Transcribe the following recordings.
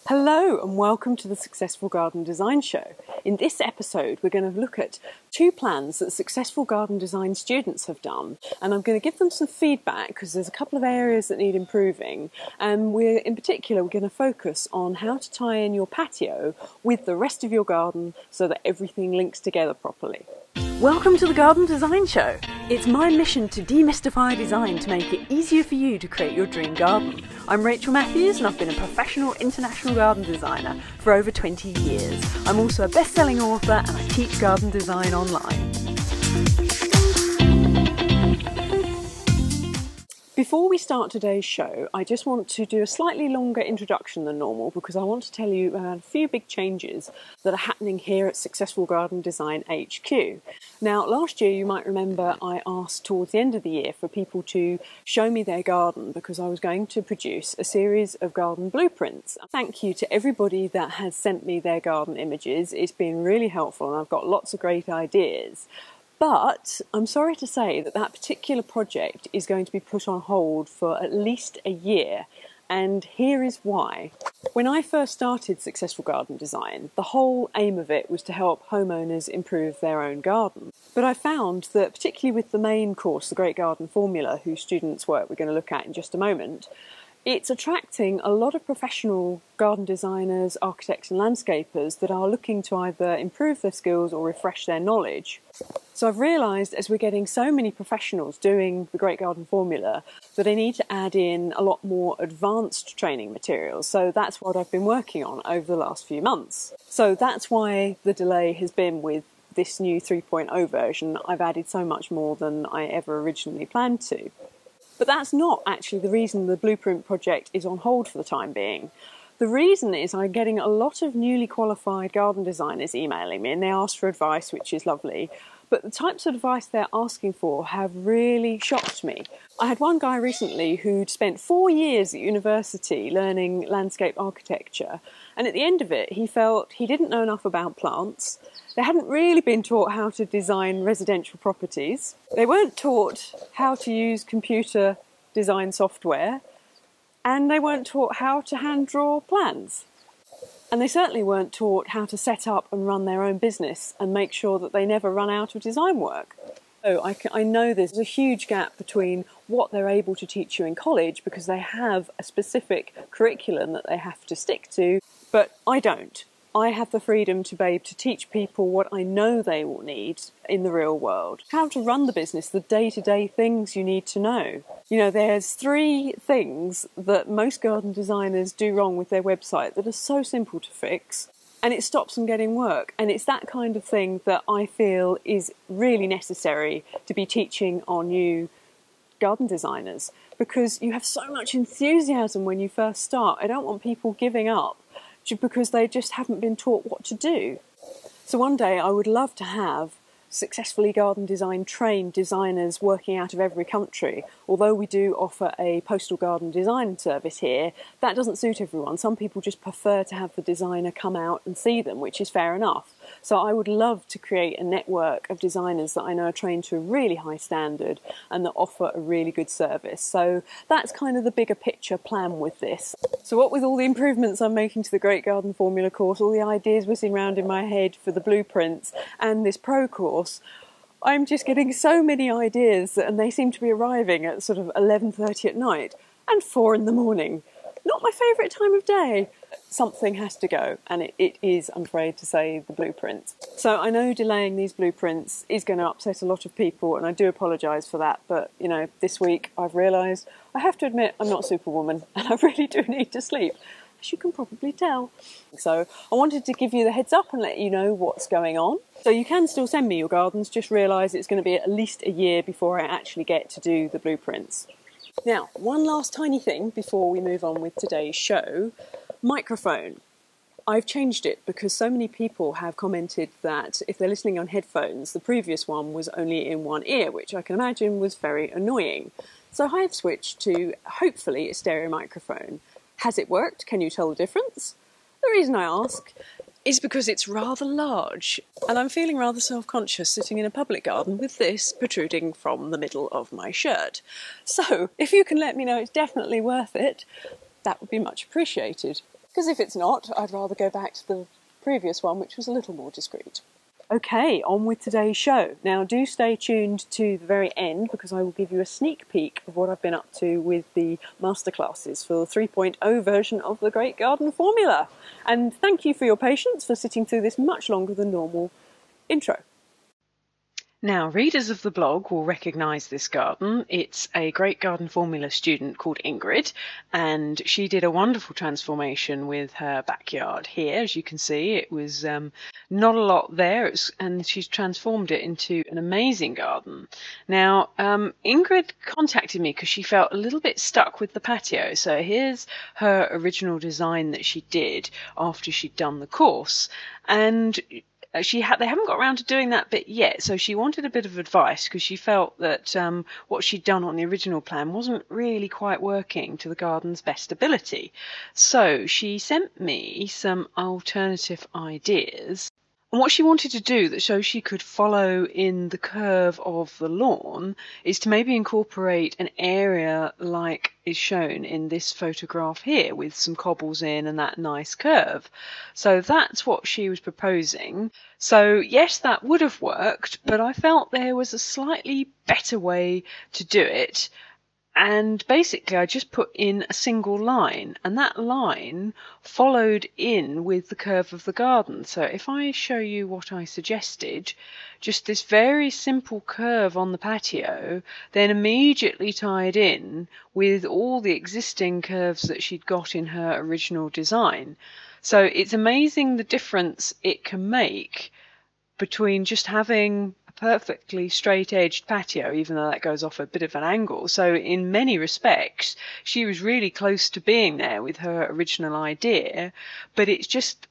Hello and welcome to the Successful Garden Design Show. In this episode we're going to look at two plans that successful garden design students have done, and I'm going to give them some feedback because there's a couple of areas that need improving, and we're going to focus on how to tie in your patio with the rest of your garden so that everything links together properly. Welcome to the Garden Design Show. It's my mission to demystify design to make it easier for you to create your dream garden. I'm Rachel Matthews and I've been a professional international garden designer for over 20 years. I'm also a best-selling author and I teach garden design online. Before we start today's show, I just want to do a slightly longer introduction than normal because I want to tell you about a few big changes that are happening here at Successful Garden Design HQ. Now, last year you might remember I asked towards the end of the year for people to show me their garden because I was going to produce a series of garden blueprints. Thank you to everybody that has sent me their garden images. It's been really helpful and I've got lots of great ideas. But I'm sorry to say that that particular project is going to be put on hold for at least a year, and here is why. When I first started Successful Garden Design, the whole aim of it was to help homeowners improve their own garden. But I found that particularly with the main course, the Great Garden Formula, whose students' work we're going to look at in just a moment, it's attracting a lot of professional garden designers, architects and landscapers that are looking to either improve their skills or refresh their knowledge. So I've realised as we're getting so many professionals doing the Great Garden Formula that I need to add in a lot more advanced training materials. So that's what I've been working on over the last few months. So that's why the delay has been with this new 3.0 version. I've added so much more than I ever originally planned to. But that's not actually the reason the Blueprint project is on hold for the time being. The reason is I'm getting a lot of newly qualified garden designers emailing me and they ask for advice, which is lovely. But the types of advice they're asking for have really shocked me. I had one guy recently who'd spent 4 years at university learning landscape architecture, and at the end of it he felt he didn't know enough about plants. They hadn't really been taught how to design residential properties. They weren't taught how to use computer design software, and they weren't taught how to hand draw plans. And they certainly weren't taught how to set up and run their own business and make sure that they never run out of design work. So I know there's a huge gap between what they're able to teach you in college because they have a specific curriculum that they have to stick to, but I don't. I have the freedom to be able to teach people what I know they will need in the real world. How to run the business, the day-to-day things you need to know. You know, there's 3 things that most garden designers do wrong with their website that are so simple to fix, and it stops them getting work. And it's that kind of thing that I feel is really necessary to be teaching our new garden designers, because you have so much enthusiasm when you first start. I don't want people giving up because they just haven't been taught what to do. So one day I would love to have successfully garden design trained designers working out of every country. Although we do offer a postal garden design service here, that doesn't suit everyone. Some people just prefer to have the designer come out and see them, which is fair enough. So I would love to create a network of designers that I know are trained to a really high standard and that offer a really good service. So that's kind of the bigger picture plan with this. So what with all the improvements I'm making to the Great Garden Formula course, all the ideas whizzing around in my head for the blueprints and this pro course, I'm just getting so many ideas and they seem to be arriving at sort of 11:30 at night and 4 in the morning. Not my favourite time of day. Something has to go, and it is, I'm afraid to say, the blueprints. So I know delaying these blueprints is going to upset a lot of people, and I do apologise for that, but, you know, this week I've realised, I have to admit, I'm not Superwoman, and I really do need to sleep, as you can probably tell. So I wanted to give you the heads up and let you know what's going on. So you can still send me your gardens, just realise it's going to be at least a year before I actually get to do the blueprints. Now, one last tiny thing before we move on with today's show. Microphone. I've changed it because so many people have commented that if they're listening on headphones, the previous one was only in one ear, which I can imagine was very annoying. So I have switched to, hopefully, a stereo microphone. Has it worked? Can you tell the difference? The reason I ask is because it's rather large, and I'm feeling rather self-conscious sitting in a public garden with this protruding from the middle of my shirt. So, if you can let me know it's definitely worth it, that would be much appreciated. because if it's not, I'd rather go back to the previous one, which was a little more discreet. Okay, on with today's show. Now do stay tuned to the very end because I will give you a sneak peek of what I've been up to with the masterclasses for the 3.0 version of the Great Garden Formula. And thank you for your patience for sitting through this much longer than normal intro. Now, readers of the blog will recognise this garden. It's a Great Garden Formula student called Ingrid, and she did a wonderful transformation with her backyard here. As you can see, it was not a lot there, and she's transformed it into an amazing garden. Now, Ingrid contacted me because she felt a little bit stuck with the patio. So here's her original design that she did after she'd done the course, and they haven't got around to doing that bit yet, so she wanted a bit of advice because she felt that what she'd done on the original plan wasn't really quite working to the garden's best ability. So she sent me some alternative ideas. And what she wanted to do, so she could follow in the curve of the lawn, is to maybe incorporate an area like is shown in this photograph here, with some cobbles in and that nice curve. So that's what she was proposing. So yes, that would have worked, but I felt there was a slightly better way to do it. And basically I just put in a single line, and that line followed in with the curve of the garden. So if I show you what I suggested, just this very simple curve on the patio, then immediately tied in with all the existing curves that she'd got in her original design. So it's amazing the difference it can make between just having a perfectly straight-edged patio, even though that goes off a bit of an angle. So in many respects, she was really close to being there with her original idea, but it's just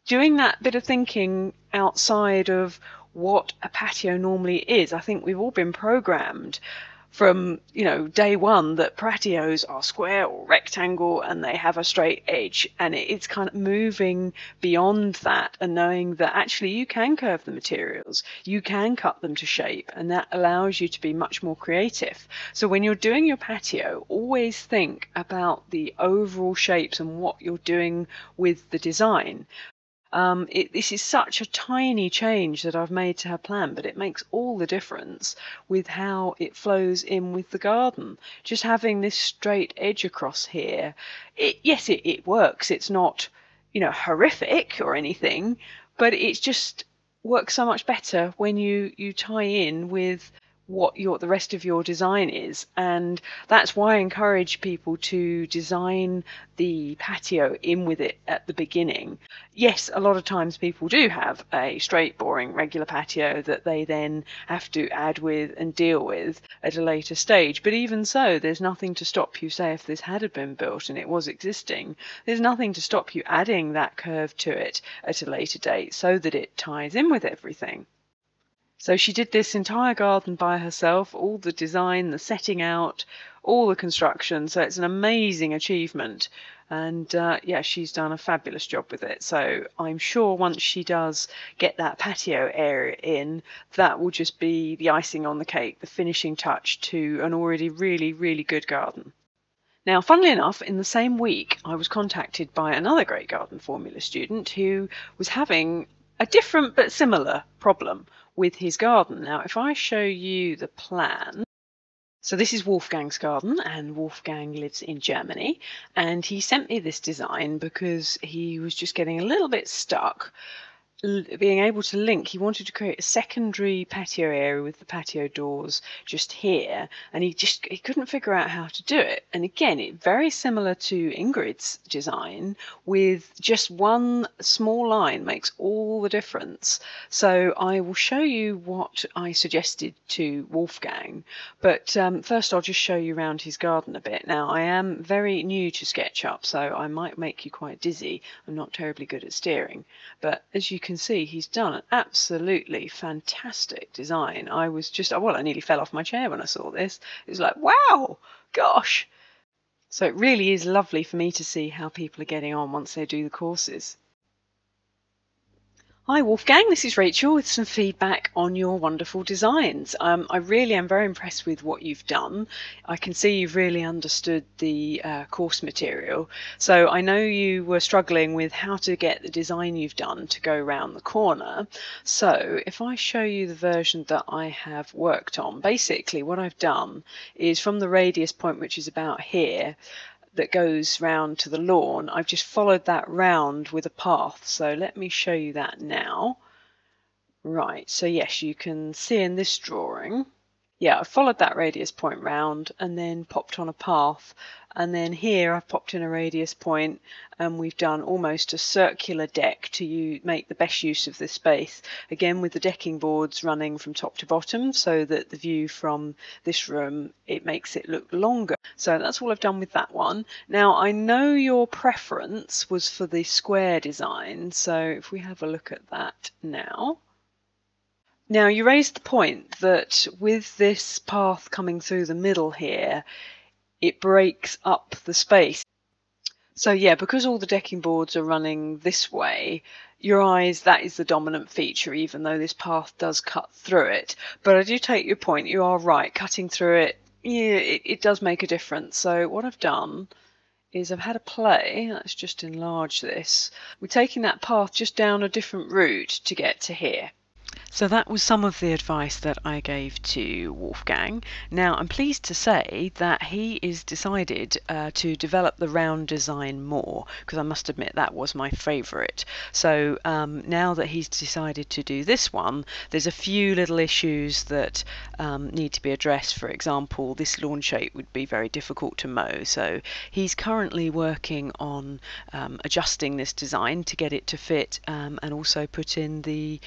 doing that bit of thinking outside of what a patio normally is. I think we've all been programmed from, day one that patios are square or rectangle and they have a straight edge, and it's kind of moving beyond that and knowing that actually you can curve the materials, you can cut them to shape, and that allows you to be much more creative. So when you're doing your patio, always think about the overall shapes and what you're doing with the design. This is such a tiny change that I've made to her plan, but it makes all the difference with how it flows in with the garden. Just having this straight edge across here, it works. It's not, horrific or anything, but it just works so much better when you tie in with what the rest of your design is. And that's why I encourage people to design the patio in with it at the beginning. Yes, a lot of times people do have a straight, boring, regular patio that they then have to add with and deal with at a later stage. But even so, there's nothing to stop you, say if this had been built and it was existing, there's nothing to stop you adding that curve to it at a later date so that it ties in with everything. So she did this entire garden by herself, all the design, the setting out, all the construction. So it's an amazing achievement. And she's done a fabulous job with it. So I'm sure once she does get that patio area in, that will just be the icing on the cake, the finishing touch to an already really, really good garden. Now, funnily enough, in the same week, I was contacted by another Great Garden Formula student who was having a different but similar problem with his garden. Now, if I show you the plan, so this is Wolfgangs Garden, and Wolfgang lives in Germany, and he sent me this design because he was just getting a little bit stuck being able to link. He wanted to create a secondary patio area with the patio doors just here, and he couldn't figure out how to do it. And again, it's very similar to Ingrid's design, with just one small line makes all the difference. So I will show you what I suggested to Wolfgang, but first I'll just show you around his garden a bit. Now, I am very new to SketchUp, so I might make you quite dizzy. I'm not terribly good at steering, but as you can see, he's done an absolutely fantastic design. I nearly fell off my chair when I saw this. It was like, wow, gosh. So it really is lovely for me to see how people are getting on once they do the courses. Hi Wolfgang, this is Rachel with some feedback on your wonderful designs. I really am very impressed with what you've done. I can see you've really understood the course material. So I know you were struggling with how to get the design you've done to go round the corner. So if I show you the version that I have worked on, basically what I've done is from the radius point, which is about here, that goes round to the lawn, I've just followed that round with a path. So let me show you that now. Right, so yes, you can see in this drawing, yeah, I followed that radius point round and then popped on a path. And then here I've popped in a radius point and we've done almost a circular deck to make the best use of this space. Again, with the decking boards running from top to bottom so that the view from this room, it makes it look longer. So that's all I've done with that one. Now, I know your preference was for the square design. So if we have a look at that now. Now, you raised the point that with this path coming through the middle here, it breaks up the space. So yeah, because all the decking boards are running this way, your eyes, that is the dominant feature, even though this path does cut through it. But I do take your point, you are right, cutting through it, yeah, it does make a difference. So what I've done is I've had a play, let's just enlarge this, we're taking that path just down a different route to get to here. So that was some of the advice that I gave to Wolfgang. Now I'm pleased to say that he is decided to develop the round design more, because I must admit that was my favourite. So now that he's decided to do this one, there's a few little issues that need to be addressed. For example, this lawn shape would be very difficult to mow, so he's currently working on adjusting this design to get it to fit and also put in the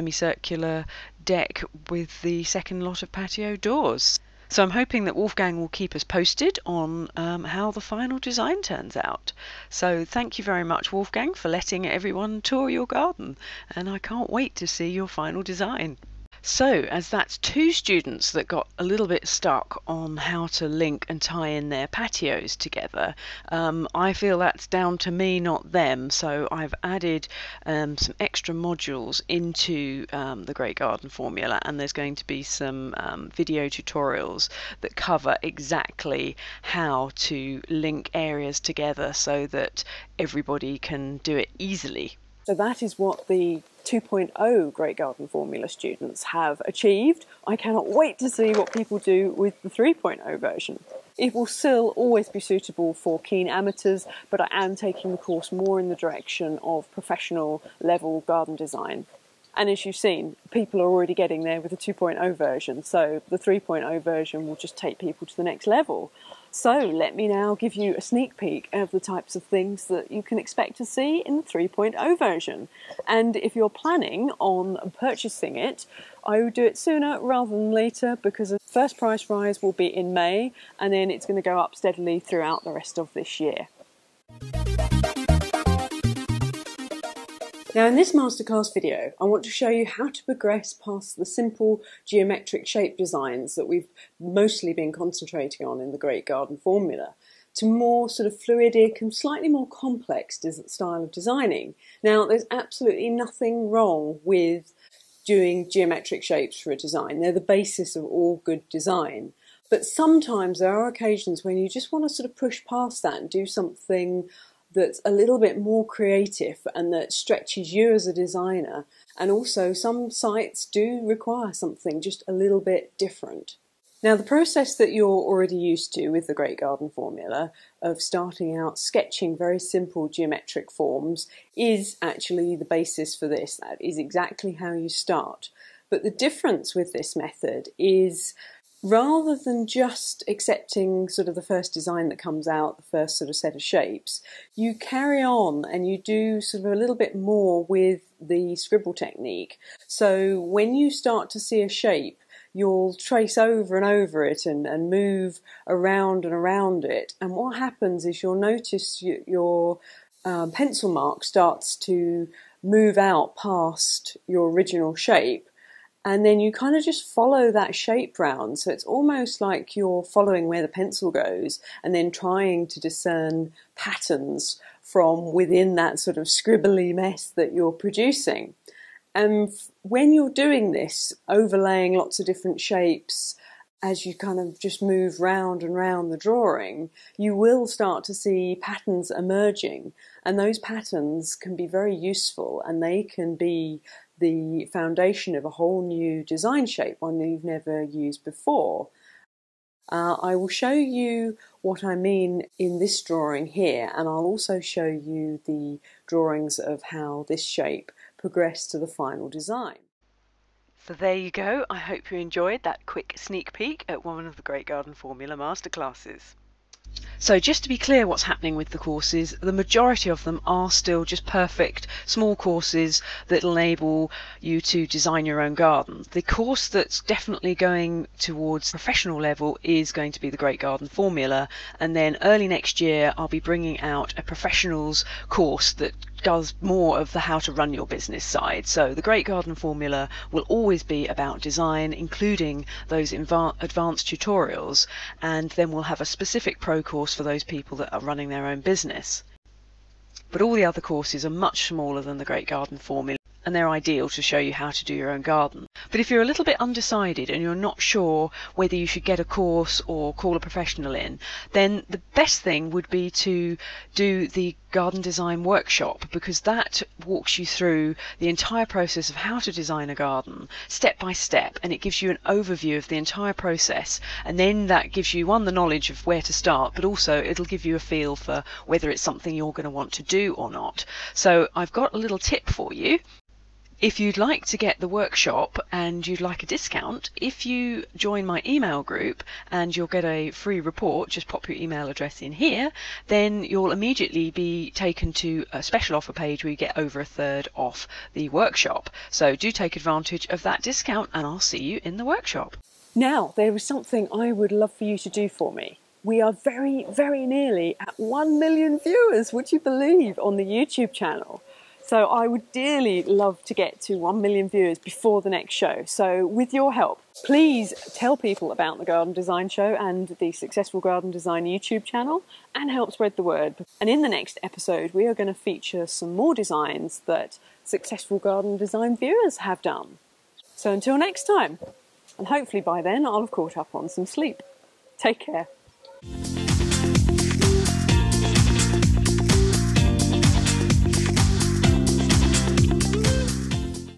semicircular deck with the second lot of patio doors. So I'm hoping that Wolfgang will keep us posted on how the final design turns out. So thank you very much, Wolfgang, for letting everyone tour your garden, and I can't wait to see your final design. So, as that's two students that got a little bit stuck on how to link and tie in their patios together, I feel that's down to me, not them. So I've added some extra modules into the Great Garden formula, and there's going to be some video tutorials that cover exactly how to link areas together so that everybody can do it easily. So that is what the 2.0 Great Garden Formula students have achieved. I cannot wait to see what people do with the 3.0 version. It will still always be suitable for keen amateurs, but I am taking the course more in the direction of professional level garden design. And as you've seen, people are already getting there with the 2.0 version, so the 3.0 version will just take people to the next level. So let me now give you a sneak peek of the types of things that you can expect to see in the 3.0 version. And if you're planning on purchasing it, I would do it sooner rather than later, because the first price rise will be in May, and then it's going to go up steadily throughout the rest of this year. Now in this masterclass video, I want to show you how to progress past the simple geometric shape designs that we've mostly been concentrating on in the Great Garden formula, to more sort of fluidic and slightly more complex style of designing. Now there's absolutely nothing wrong with doing geometric shapes for a design. They're the basis of all good design. But sometimes there are occasions when you just want to sort of push past that and do something that's a little bit more creative and that stretches you as a designer. And also some sites do require something just a little bit different. Now the process that you're already used to with the Great Garden formula of starting out sketching very simple geometric forms is actually the basis for this. That is exactly how you start. But the difference with this method is, rather than just accepting sort of the first design that comes out, the first sort of set of shapes, you carry on and you do sort of a little bit more with the scribble technique. So when you start to see a shape, you'll trace over and over it and move around and around it. And what happens is you'll notice your pencil mark starts to move out past your original shape. And then you kind of just follow that shape round. So it's almost like you're following where the pencil goes and then trying to discern patterns from within that sort of scribbly mess that you're producing. And when you're doing this, overlaying lots of different shapes, as you kind of just move round and round the drawing, you will start to see patterns emerging. And those patterns can be very useful, and they can be the foundation of a whole new design shape, one you've never used before. I will show you what I mean in this drawing here, and I'll also show you the drawings of how this shape progressed to the final design. So there you go. I hope you enjoyed that quick sneak peek at one of the Great Garden Formula masterclasses. So just to be clear what's happening with the courses, the majority of them are still just perfect small courses that enable you to design your own garden. The course that's definitely going towards professional level is going to be the Great Garden Formula, and then early next year I'll be bringing out a professionals course that does more of the how to run your business side. So the Great Garden Formula will always be about design, including those advanced tutorials, and then we'll have a specific pro course for those people that are running their own business. But all the other courses are much smaller than the Great Garden Formula, and they're ideal to show you how to do your own garden. But if you're a little bit undecided and you're not sure whether you should get a course or call a professional in, then the best thing would be to do the garden design workshop, because that walks you through the entire process of how to design a garden step by step, and it gives you an overview of the entire process, and then that gives you the knowledge of where to start, but also it'll give you a feel for whether it's something you're going to want to do or not. So I've got a little tip for you. If you'd like to get the workshop and you'd like a discount, if you join my email group and you'll get a free report, just pop your email address in here, then you'll immediately be taken to a special offer page where you get over a third off the workshop. So do take advantage of that discount, and I'll see you in the workshop. Now, there is something I would love for you to do for me. We are very, very nearly at 1 million viewers, would you believe, on the YouTube channel. So I would dearly love to get to 1 million viewers before the next show. So with your help, please tell people about the Garden Design Show and the Successful Garden Design YouTube channel, and help spread the word. And in the next episode, we are going to feature some more designs that Successful Garden Design viewers have done. So until next time, and hopefully by then I'll have caught up on some sleep. Take care.